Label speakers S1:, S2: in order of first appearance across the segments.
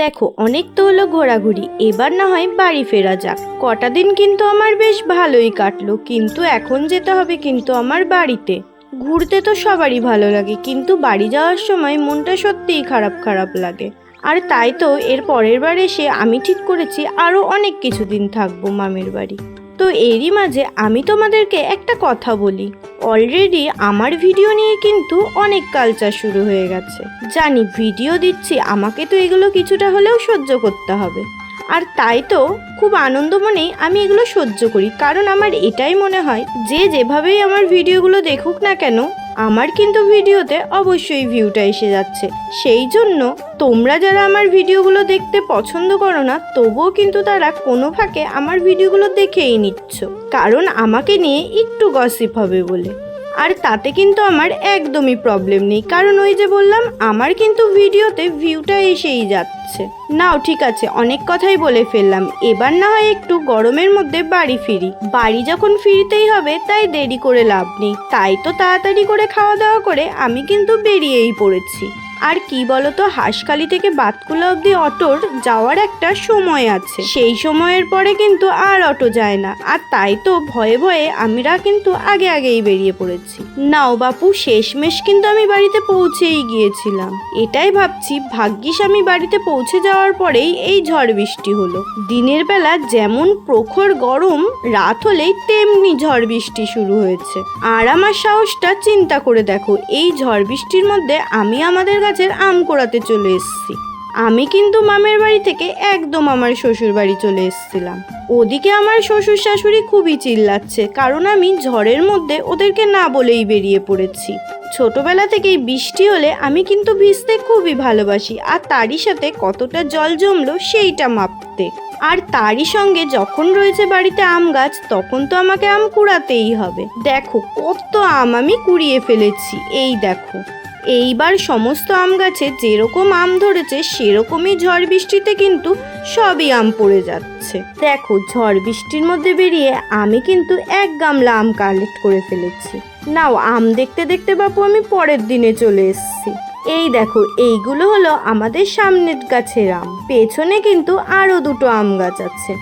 S1: দেখো অনেক তো হলো ঘোরাঘুরি, এবার না হয় বাড়ি ফেরা যাক। কটা দিন কিন্তু আমার বেশ ভালোই কাটলো, কিন্তু এখন যেতে হবে কিন্তু আমার বাড়িতে। ঘুরতে তো সবারই ভালো লাগে, কিন্তু বাড়ি যাওয়ার সময় মনটা সত্যিই খারাপ খারাপ লাগে। আর তাই তো এর পরের বার এসে আমি ঠিক করেছি আরও অনেক কিছুদিন থাকবো মামির বাড়ি। তো এরই মাঝে আমি তোমাদেরকে একটা কথা বলি, অলরেডি আমার ভিডিও নিয়ে কিন্তু অনেক কালচার শুরু হয়ে গেছে। জানি ভিডিও দিচ্ছি, আমাকে তো এগুলো কিছুটা হলেও সহ্য করতে হবে। আর তাই তো খুব আনন্দ মনেই আমি এগুলো সহ্য করি, কারণ আমার এটাই মনে হয় যে যেভাবেই আমার ভিডিওগুলো দেখুক না কেন, আমার কিন্তু ভিডিওতে অবশ্যই ভিউটা এসে যাচ্ছে। সেই জন্য তোমরা যারা আমার ভিডিওগুলো দেখতে পছন্দ করো না, তবুও কিন্তু তারা কোনো ফাঁকে আমার ভিডিওগুলো দেখেই নিচ্ছ, কারণ আমাকে নিয়ে একটু গসিপ হবে বলে। আর তাতে কিন্তু আমার একদমই প্রবলেম নেই, কারণ ওই যে বললাম আমার কিন্তু ভিডিওতে ভিউটা এসেই যাচ্ছে। নাও ঠিক আছে, অনেক কথাই বলে ফেললাম, এবার না হয় একটু গরমের মধ্যে বাড়ি ফিরি। বাড়ি যখন ফিরতেই হবে তাই দেরি করে লাভ নেই, তাই তো তাড়াতাড়ি করে খাওয়া দাওয়া করে আমি কিন্তু বেরিয়েই পড়েছি। আর কি বলতো, হাঁসখালি থেকে বাতকুলা অবধি অটোর যাওয়ার একটা সময় আছে, সেই সময়ের পরে কিন্তু আর অটো যায় না। আর তাই তো ভয়ে ভয়ে আমরা কিন্তু আগেই বেরিয়ে পড়েছি। নাও বাপু, শেষমেশ কিন্তু আমি বাড়িতে পৌঁছেই গিয়েছিলাম। এটাই ভাবছি, ভাগ্যিস আমি বাড়িতে পৌঁছে যাওয়ার পরেই এই ঝড় বৃষ্টি হলো। দিনের বেলা যেমন প্রখর গরম, রাত হলেই তেমনি ঝড় বৃষ্টি শুরু হয়েছে। আর আমার সাহসটা চিন্তা করে দেখো, এই ঝড় বৃষ্টির মধ্যে আমি আমাদের গাছের আম কুড়াতে চলে এসেছি। আমি কিন্তু মামের বাড়ি থেকে একদম আমার শ্বশুর বাড়ি চলে এসেছিলাম। ওদিকে আমার শ্বশুর শাশুড়ি খুবই চিল্লাচ্ছে, কারণ আমি ঝড়ের মধ্যে ওদেরকে না বলেই বেরিয়ে পড়েছি। ছোটবেলা থেকেই বৃষ্টি হলে আমি কিন্তু ভিজতে খুবই ভালোবাসি, আর তারই সাথে কতটা জল জমলো সেইটা মাপতে। আর তারই সঙ্গে যখন রয়েছে বাড়িতে আম গাছ, তখন তো আমাকে আম কুড়াতেই হবে। দেখো কত আম আমি কুড়িয়ে ফেলেছি, এই দেখো। এইবার সমস্ত আম গাছে যেরকম আম ধরেছে সেরকমই ঝড় বৃষ্টিতে কিন্তু সবই আম পড়ে যাচ্ছে। দেখো ঝড় বৃষ্টির মধ্যে বেরিয়ে আমি কিন্তু 1 গামলা আম কালেক্ট করে ফেলেছি। নাও, আম দেখতে দেখতে বাপু আমি পরের দিনে চলে এসেছি। এই দেখো, এইগুলো হলো আমাদের সামনের গাছের আম, পেছনে কিন্তু আরো 2টো আম গাছ আছে।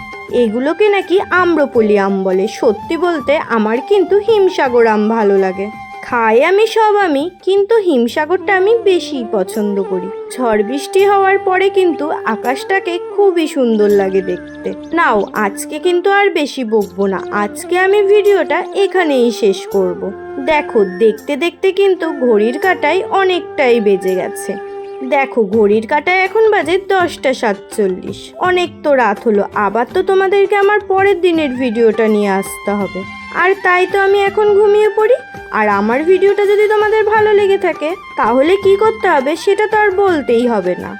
S1: এগুলোকে নাকি আম্রপলি আম বলে। সত্যি বলতে আমার কিন্তু হিমসাগর আম ভালো লাগে। খাই আমি সব আমি, কিন্তু হিমসাগরটা আমি বেশি পছন্দ করি। ঝড় বৃষ্টি হওয়ার পরে কিন্তু আকাশটাকে খুবই সুন্দর লাগে দেখতে। নাও, আজকে কিন্তু আর বেশি বকবো না, আজকে আমি ভিডিওটা এখানেই শেষ করব। দেখো দেখতে দেখতে কিন্তু ঘড়ির কাঁটায় অনেকটাই বেজে গেছে। দেখো ঘড়ির কাঁটায় এখন বাজে 10টা 47। অনেক তো রাত হলো, আবার তো তোমাদেরকে আমার পরের দিনের ভিডিওটা নিয়ে আসতে হবে। আর তাই তো আমি এখন ঘুমিয়ে পড়ি। আর আমার ভিডিওটা যদি তোমাদের ভালো লেগে থাকে, তাহলে কি করতে হবে সেটা তো আর বলতেই হবে না।